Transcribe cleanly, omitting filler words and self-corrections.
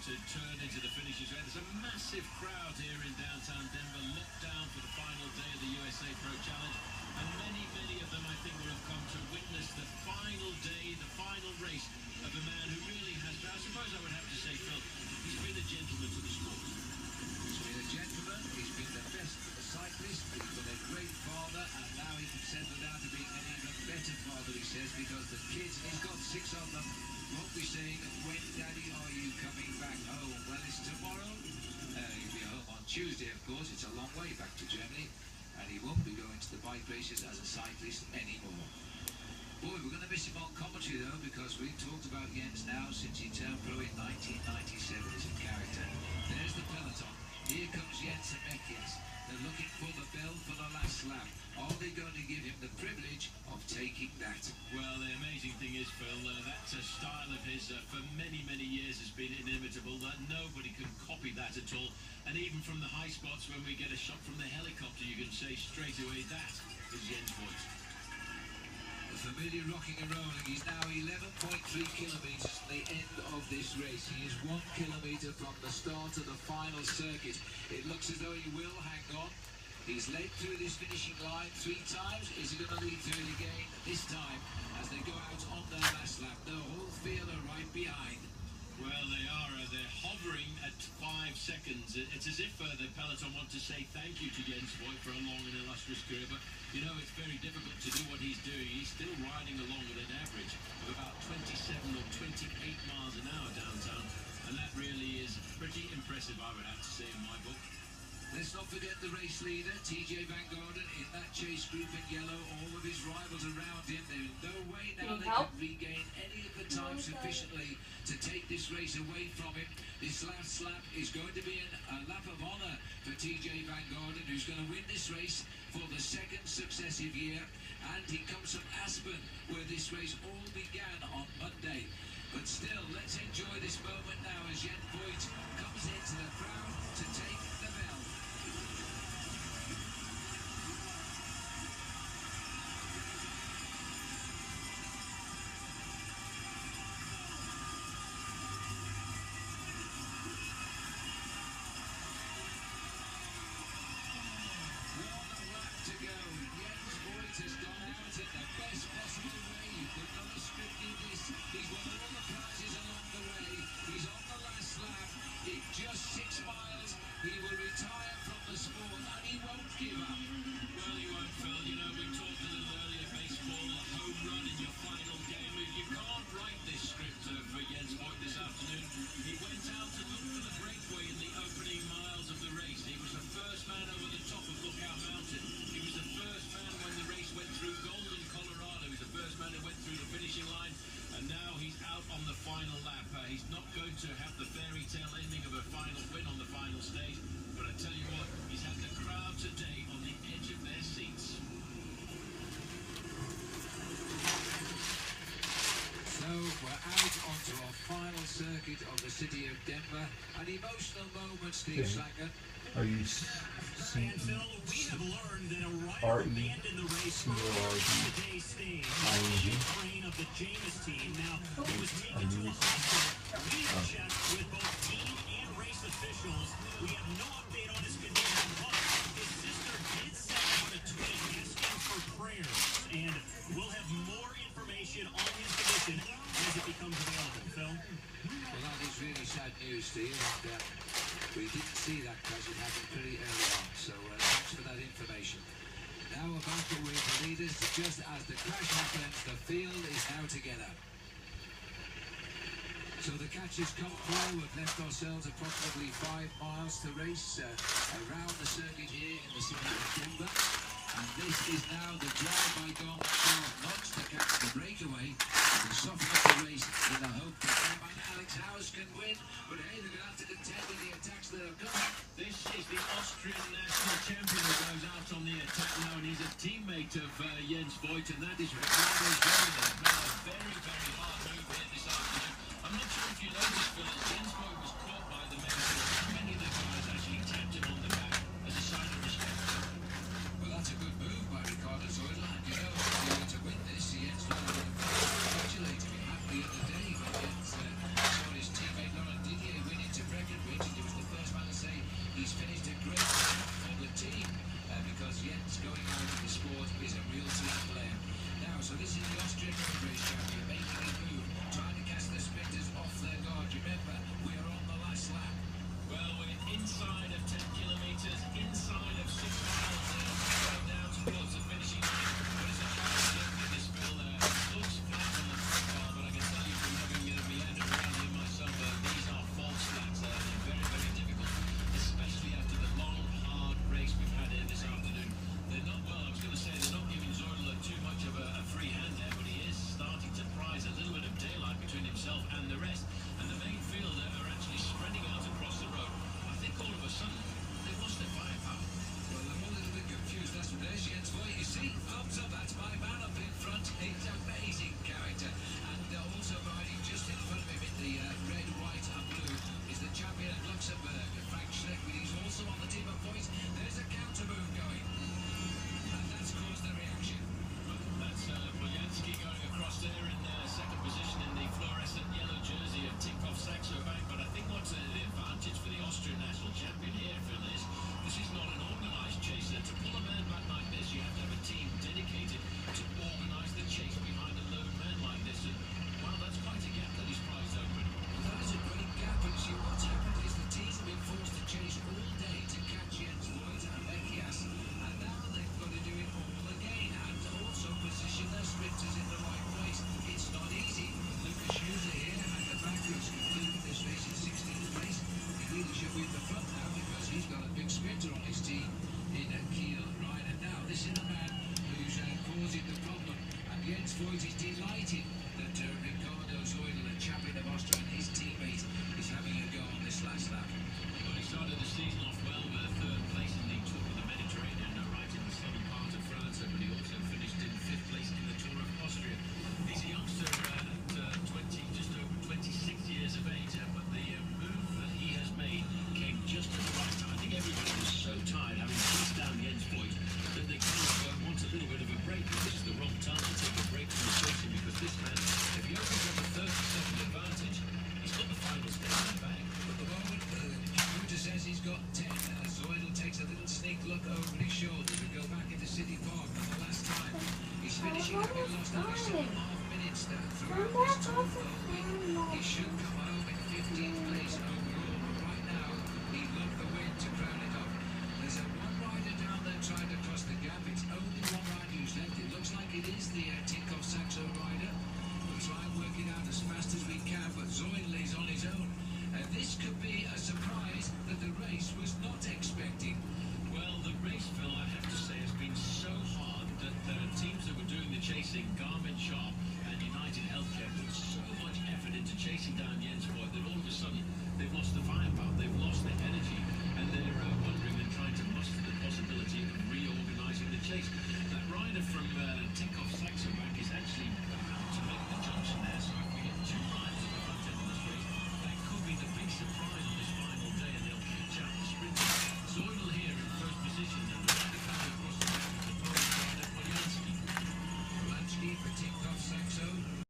to turn into the finishing straight. There's a massive crowd here in downtown Denver, locked down for the final day of the USA Pro Challenge. And many of them, I think, will have come to witness the final day, the final race of a man who really has, I suppose I would have to say, Phil, he's been a gentleman to the sport. He's been a gentleman, he's been the best cyclist, he's been a great father, and now he can settle down to being an even better father, he says, because the kids, and he's got 6 of them, won't be saying, when, Daddy, are you coming back home? Well, it's tomorrow. He'll be home on Tuesday, of course. It's a long way back to Germany, and he won't be going to the bike races as a cyclist anymore. Boy, we're going to miss him on commentary, though, because we've talked about Jens now since he turned pro in 1997 as a character. There's the peloton. Here comes Jens and Mekies. They're looking for the bell for the last lap. Are they going to give him the privilege of taking that? Well, the amazing thing is, Phil, that style of his for many years has been inimitable. Nobody can copy that at all. And even from the high spots, when we get a shot from the helicopter, you can say straight away that is Jens Voigt. The familiar rocking and rolling. He's now 11.3 kilometres from the end of this race. He is 1 kilometre from the start of the final circuit. It looks as though he will hang on. He's led through this finishing line 3 times. Is he going to lead through it again this time as they go out on their last lap? The whole field are right behind. Well, they are. They're hovering at 5 seconds. It's as if the peloton want to say thank you to Jens Voigt for a long and illustrious career. But, you know, it's very difficult to do what he's doing. He's still riding along at an average of about 27 or 28 miles an hour downtown. And that really is pretty impressive, I would have to say, in my book. Let's not forget the race leader, TJ Van Gordon, in that chase group in yellow. All of his rivals around him. There's no way now they can regain any of the time sufficiently to take this race away from him. This last lap is going to be a lap of honour for TJ Van Gordon, who's going to win this race for the 2nd successive year. And he comes from Aspen, where this race all began on Monday. But still, let's enjoy this moment now as Jens Voigt comes into the crowd to take the bell. He's not going to have the fairy tale ending of a final win on the final stage, but I tell you what, he's had the crowd today on the edge of their seats. So we're out onto our final circuit of the city of Denver. An emotional moment, Steve Sanger. Are you seeing Phil, we have learned that a rider abandoned the race earlier on today's stage. The train of the James team. Now, he was taken to a hospital. We have checked with both team and race officials. We have no update on his condition, but his sister did send out a tweet asking for prayers. And we'll have more information on his condition as it becomes available. Phil? Well, that is really sad news, Steve. And, we didn't see that crash. It happened pretty early on, so thanks for that information. Now we're back with the leaders. Just as the crash happens, the field is now together. So the catches come through. We've left ourselves approximately 5 miles to race around the circuit here in the city of Denver. And this is now the drive-by gone short notch to catch the breakaway and soften up the race in the hope that Airman Alex House can win. But hey, they're going to have to contend with the attacks that have come. This is the Austrian national champion who goes out on the attack now, and he's a teammate of Jens Voigt, and that is Ricardo Jordan. Made a very hard move here this afternoon. I'm not sure if you know this, Phil, as Jens Voigt was caught by the medical. Many of the guys actually tapped him on the back as a sign of respect. Well, that's a good move by Ricardo Jordan, and you know, if he were to win this, Jens would congratulate him. Happy of the day when Jens saw his teammate Laurent Didier winning to Frank Schleck is also on the team of points. There's a counter move going. And that's caused the reaction. That's Polyansky going across there in second position in the fluorescent yellow jersey of Tinkoff Saxo Bank. But I think what's the advantage for the Austrian national champion here, Phil, is this is not an organised chase. To pull a man back like this, you have to have a team dedicated to organise the chase behind a lone man like this. And, well, that's quite a gap that he's prized open. Well, that is a great gap, and see what's happened is the teams have been forced to chase all day to catch Jens Voigt and Becchias, and now they've got to do it all again, and also position their sprinters in the right place. It's not easy. Lucas Schuser here at the back, who's concluded this race in 16th place. He really should be at the front now because he's got a big sprinter on his team in Kiel, right? And now this is the man who's causing the problem, and Jens Voigt is delighted that Ricardo Zoidl, the champion of Austria, and his teammate is having a go on this last lap. Well, he started the season off well with a third place in the Tour of the Mediterranean, right in the southern part of France, but he also finished in fifth place in the Tour of Austria. He's a youngster at just over 26 years of age, but the move that he has made came just at the right time. I think everybody was so tired having chased down Jens Voigt that they kind of want a little bit of a break. This is the wrong time to take a break from the chasing because this man, if he opens up a 30-second advantage, he's got the final step in the bag. At the moment, computer says he's got 10. Zoidl takes a little sneak look over his shoulder to go back into City Park for the last time. He's finishing having lost only 7.5 minutes throughout this Tour of He should come home in 15th place overall, but right now he loved the win to crown it up. There's a one rider down there trying to cross the gap. It's only one rider who's left. It looks like it is the Tinkoff Saxo rider. We'll try and work it out as fast as we can, but Zoidl is on his own. This could be a surprise that the race was not expecting. Well, the race, Phil, I have to say, has been so hard that the teams that were doing the chasing, Garmin Sharp and United Healthcare, put so much effort into chasing down Jens Voigt that all of a sudden they've lost the firepower, they've lost the energy.